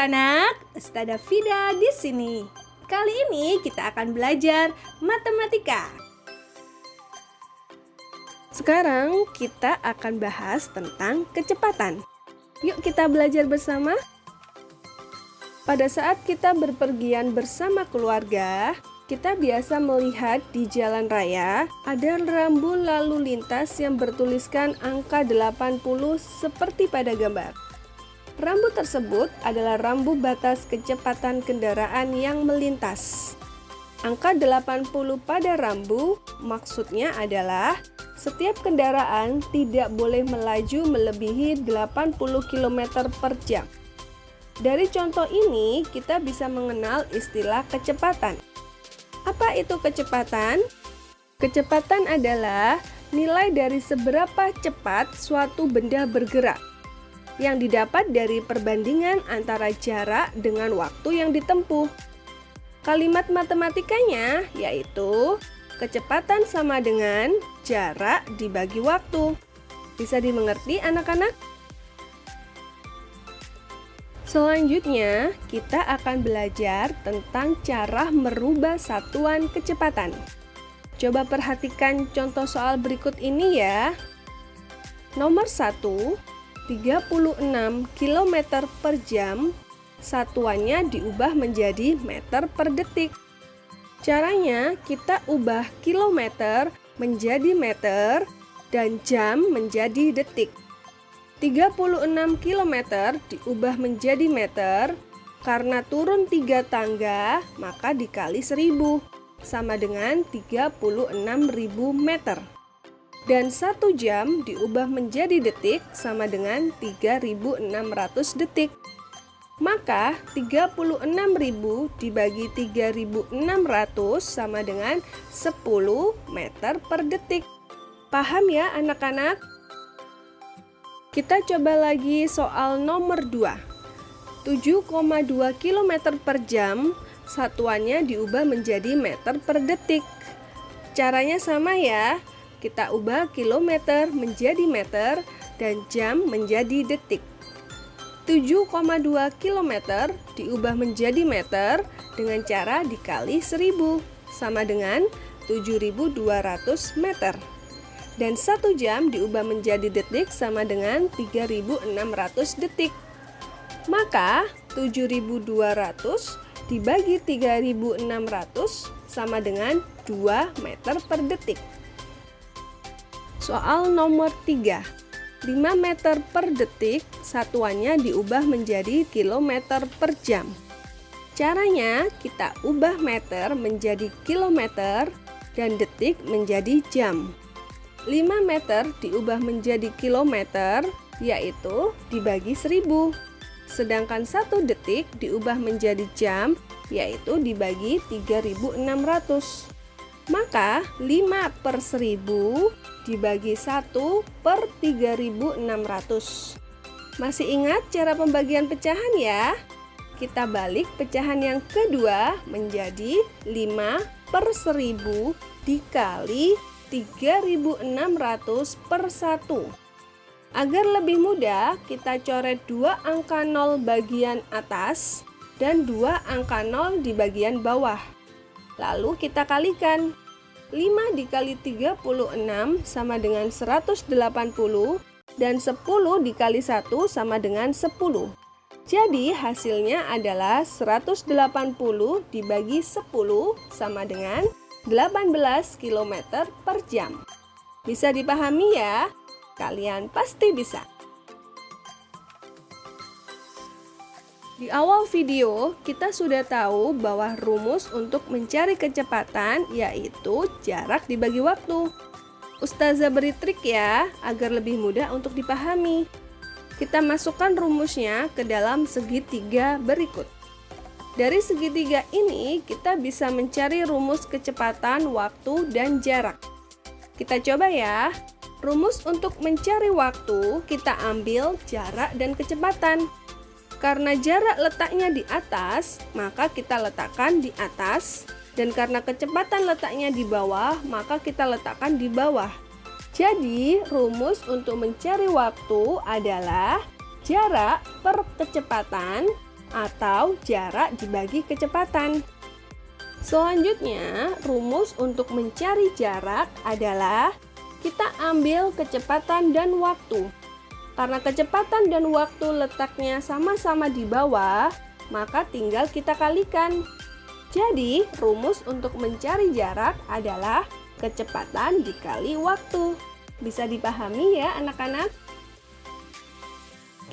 anak-anak, Ustazah Fida di sini. Kali ini kita akan belajar matematika. Sekarang kita akan bahas tentang kecepatan. Yuk kita belajar bersama. Pada saat kita berpergian bersama keluarga, kita biasa melihat di jalan raya ada rambu lalu lintas yang bertuliskan angka 80 seperti pada gambar. Rambu tersebut adalah rambu batas kecepatan kendaraan yang melintas. Angka 80 pada rambu maksudnya adalah setiap kendaraan tidak boleh melaju melebihi 80 km per jam. Dari contoh ini kita bisa mengenal istilah kecepatan. Apa itu kecepatan? Kecepatan adalah nilai dari seberapa cepat suatu benda bergerak yang didapat dari perbandingan antara jarak dengan waktu yang ditempuh. Kalimat matematikanya yaitu kecepatan sama dengan jarak dibagi waktu. Bisa dimengerti anak-anak? Selanjutnya, kita akan belajar tentang cara merubah satuan kecepatan. Coba perhatikan contoh soal berikut ini ya. Nomor 1, 36 km per jam, satuannya diubah menjadi meter per detik. Caranya kita ubah kilometer menjadi meter dan jam menjadi detik. 36 km diubah menjadi meter, karena turun 3 tangga maka dikali 1000 sama dengan 36.000 meter. Dan 1 jam diubah menjadi detik sama dengan 3.600 detik. Maka 36.000 dibagi 3.600 sama dengan 10 meter per detik. Paham ya anak-anak? Kita coba lagi soal nomor 2. 7,2 km per jam, satuannya diubah menjadi meter per detik. Caranya sama ya. Kita ubah kilometer menjadi meter dan jam menjadi detik. 7,2 km diubah menjadi meter dengan cara dikali 1000 sama dengan 7.200 meter. Dan 1 jam diubah menjadi detik sama dengan 3.600 detik. Maka 7.200 dibagi 3.600 sama dengan 2 meter per detik. Soal nomor 3. 5 meter per detik, satuannya diubah menjadi kilometer per jam. Caranya kita ubah meter menjadi kilometer dan detik menjadi jam. 5 meter diubah menjadi kilometer, yaitu dibagi 1000. Sedangkan 1 detik diubah menjadi jam, yaitu dibagi 3.600. Maka 5 per 1000 dibagi 1 per 3.600. Masih ingat cara pembagian pecahan ya? Kita balik pecahan yang kedua menjadi 5 per 1000 dikali 3.600 per 1. Agar lebih mudah, kita coret 2 angka 0 bagian atas dan 2 angka 0 di bagian bawah. Lalu kita kalikan. 5 dikali 36 sama dengan 180 dan 10 dikali 1 sama dengan 10. Jadi hasilnya adalah 180 dibagi 10 sama dengan 18 km per jam. Bisa dipahami ya? Kalian pasti bisa. Di awal video, kita sudah tahu bahwa rumus untuk mencari kecepatan yaitu jarak dibagi waktu. Ustazah beri trik ya, agar lebih mudah untuk dipahami. Kita masukkan rumusnya ke dalam segitiga berikut. Dari segitiga ini, kita bisa mencari rumus kecepatan, waktu, dan jarak. Kita coba ya. Rumus untuk mencari waktu, kita ambil jarak dan kecepatan. Karena jarak letaknya di atas, maka kita letakkan di atas. Dan karena kecepatan letaknya di bawah, maka kita letakkan di bawah. Jadi, rumus untuk mencari waktu adalah jarak per kecepatan atau jarak dibagi kecepatan. Selanjutnya, rumus untuk mencari jarak adalah kita ambil kecepatan dan waktu. Karena kecepatan dan waktu letaknya sama-sama di bawah, maka tinggal kita kalikan. Jadi, rumus untuk mencari jarak adalah kecepatan dikali waktu. Bisa dipahami ya anak-anak?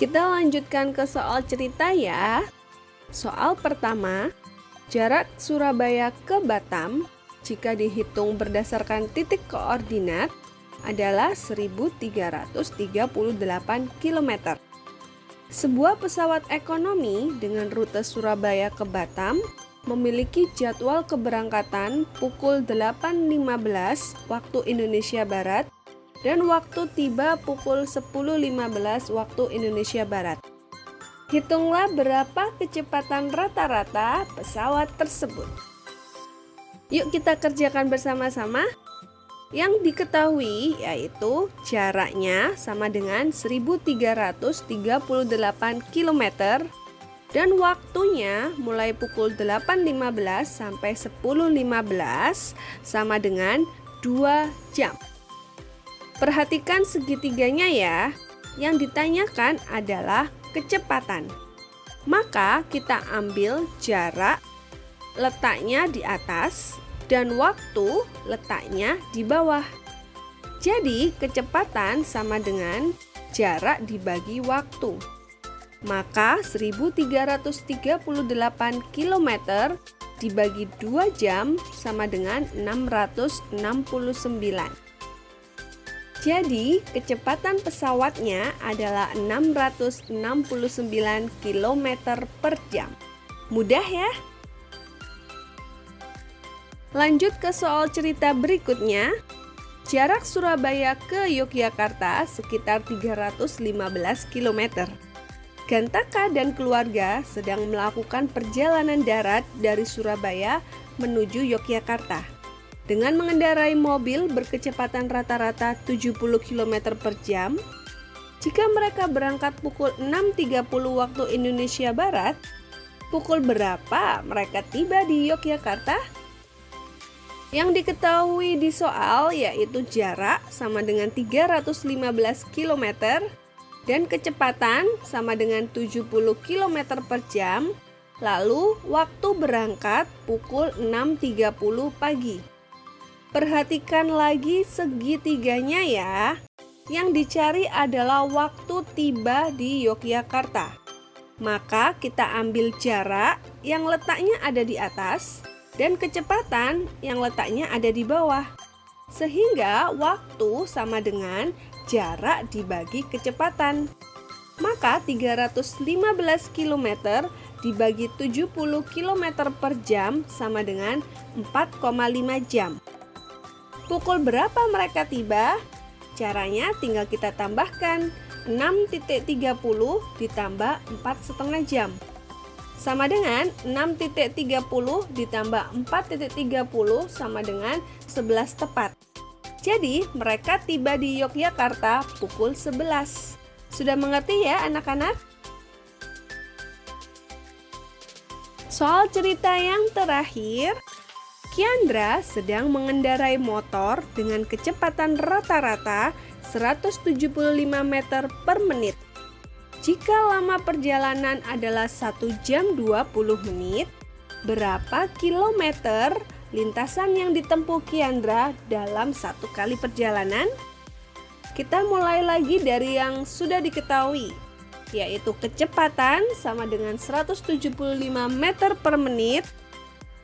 Kita lanjutkan ke soal cerita ya. Soal pertama, jarak Surabaya ke Batam jika dihitung berdasarkan titik koordinat adalah 1338 km. Sebuah pesawat ekonomi dengan rute Surabaya ke Batam memiliki jadwal keberangkatan pukul 8.15 waktu Indonesia Barat dan waktu tiba pukul 10.15 waktu Indonesia Barat. Hitunglah berapa kecepatan rata-rata pesawat tersebut. Yuk kita kerjakan bersama-sama. Yang diketahui yaitu jaraknya sama dengan 1338 km dan waktunya mulai pukul 8.15 sampai 10.15 sama dengan 2 jam. Perhatikan segitiganya ya. Yang ditanyakan adalah kecepatan. Maka kita ambil jarak, letaknya di atas, dan waktu letaknya di bawah. Jadi kecepatan sama dengan jarak dibagi waktu. Maka 1338 km dibagi 2 jam sama dengan 669. Jadi kecepatan pesawatnya adalah 669 km per jam. Mudah ya? Lanjut ke soal cerita berikutnya. Jarak Surabaya ke Yogyakarta sekitar 315 km. Gantaka dan keluarga sedang melakukan perjalanan darat dari Surabaya menuju Yogyakarta. Dengan mengendarai mobil berkecepatan rata-rata 70 km per jam, jika mereka berangkat pukul 6.30 waktu Indonesia Barat, pukul berapa mereka tiba di Yogyakarta? Yang diketahui di soal yaitu jarak sama dengan 315 km dan kecepatan sama dengan 70 km per jam, lalu waktu berangkat pukul 6.30 pagi. Perhatikan lagi segitiganya ya. Yang dicari adalah waktu tiba di Yogyakarta. Maka kita ambil jarak yang letaknya ada di atas dan kecepatan yang letaknya ada di bawah. Sehingga waktu sama dengan jarak dibagi kecepatan. Maka 315 km dibagi 70 km per jam sama dengan 4,5 jam. Pukul berapa mereka tiba? Caranya tinggal kita tambahkan 6.30 ditambah 4,5 jam. Sama dengan 6.30 ditambah 4.30 sama dengan 11 tepat. Jadi mereka tiba di Yogyakarta pukul 11. Sudah mengerti ya anak-anak? Soal cerita yang terakhir. Kiandra sedang mengendarai motor dengan kecepatan rata-rata 175 meter per menit. Jika lama perjalanan adalah 1 jam 20 menit, berapa kilometer lintasan yang ditempuh Kiandra dalam 1 kali perjalanan? Kita mulai lagi dari yang sudah diketahui, yaitu kecepatan sama dengan 175 meter per menit,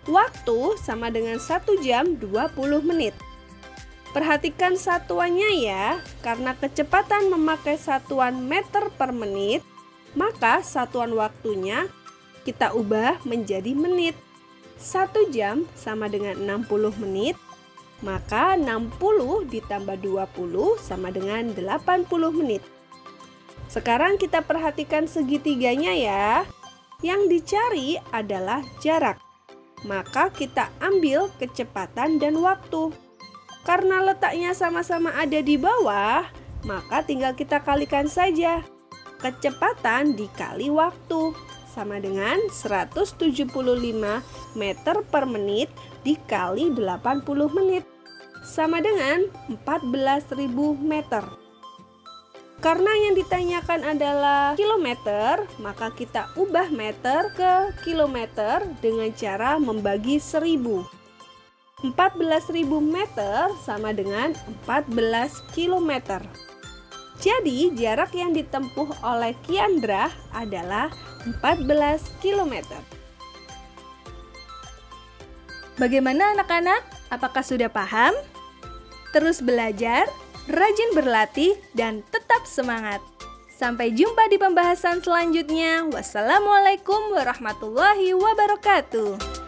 waktu sama dengan 1 jam 20 menit. Perhatikan satuannya ya, karena kecepatan memakai satuan meter per menit, maka satuan waktunya kita ubah menjadi menit. 1 jam sama dengan 60 menit, maka 60 ditambah 20 sama dengan 80 menit. Sekarang kita perhatikan segitiganya ya. Yang dicari adalah jarak. Maka kita ambil kecepatan dan waktu. Karena letaknya sama-sama ada di bawah, maka tinggal kita kalikan saja. Kecepatan dikali waktu, sama dengan 175 meter per menit dikali 80 menit, sama dengan 14.000 meter. Karena yang ditanyakan adalah kilometer, maka kita ubah meter ke kilometer dengan cara membagi 1000. 14.000 meter sama dengan 14 kilometer. Jadi jarak yang ditempuh oleh Kiandra adalah 14 kilometer. Bagaimana anak-anak? Apakah sudah paham? Terus belajar, rajin berlatih, dan tetap semangat. Sampai jumpa di pembahasan selanjutnya. Wassalamualaikum warahmatullahi wabarakatuh.